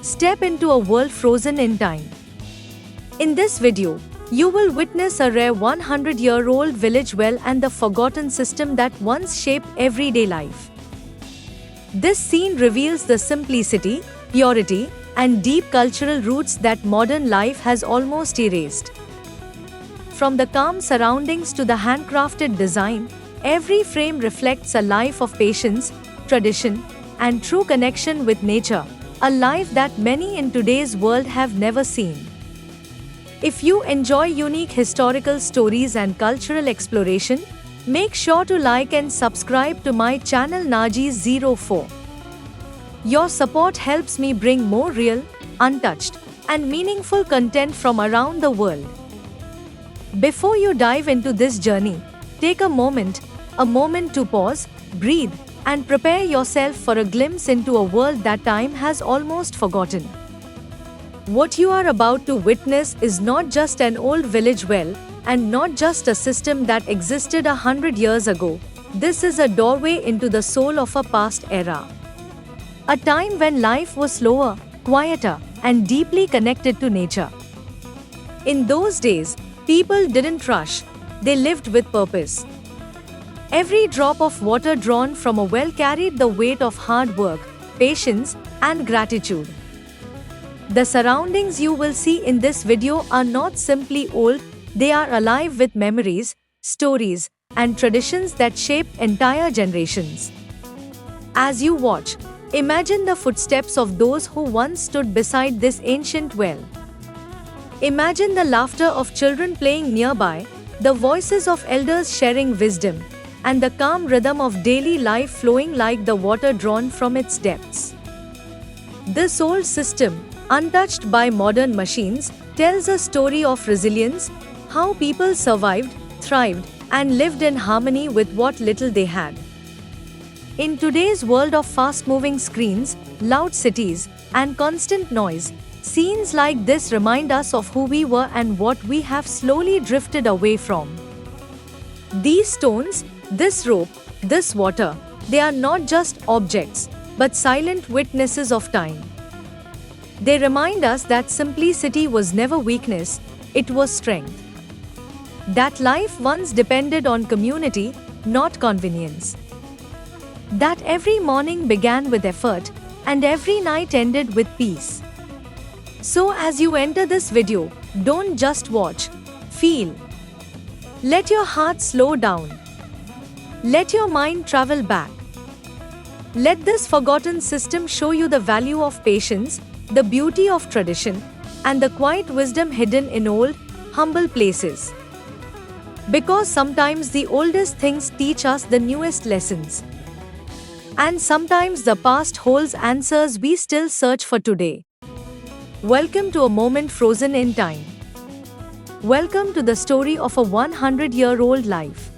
Step into a world frozen in time. In this video, you will witness a rare 100-year-old village well and the forgotten system that once shaped everyday life. This scene reveals the simplicity, purity, and deep cultural roots that modern life has almost erased. From the calm surroundings to the handcrafted design, every frame reflects a life of patience, tradition, and true connection with nature, a life that many in today's world have never seen. If you enjoy unique historical stories and cultural exploration, make sure to like and subscribe to my channel Naji04. Your support helps me bring more real, untouched, and meaningful content from around the world. Before you dive into this journey, take a moment to pause, breathe, and prepare yourself for a glimpse into a world that time has almost forgotten. What you are about to witness is not just an old village well, and not just a system that existed 100 years ago. This is a doorway into the soul of a past era. A time when life was slower, quieter, and deeply connected to nature. In those days, people didn't rush, they lived with purpose. Every drop of water drawn from a well carried the weight of hard work, patience, and gratitude. The surroundings you will see in this video are not simply old, they are alive with memories, stories, and traditions that shaped entire generations. As you watch, imagine the footsteps of those who once stood beside this ancient well. Imagine the laughter of children playing nearby, the voices of elders sharing wisdom, and the calm rhythm of daily life flowing like the water drawn from its depths. This old system, untouched by modern machines, tells a story of resilience, how people survived, thrived, and lived in harmony with what little they had. In today's world of fast-moving screens, loud cities, and constant noise, scenes like this remind us of who we were and what we have slowly drifted away from. These stones, this rope, this water, they are not just objects, but silent witnesses of time. They remind us that simplicity was never weakness, it was strength. That life once depended on community, not convenience. That every morning began with effort, and every night ended with peace. So as you enter this video, don't just watch, feel. Let your heart slow down. Let your mind travel back. Let this forgotten system show you the value of patience, the beauty of tradition, and the quiet wisdom hidden in old, humble places. Because sometimes the oldest things teach us the newest lessons. And sometimes the past holds answers we still search for today. Welcome to a moment frozen in time. Welcome to the story of a 100-year-old life.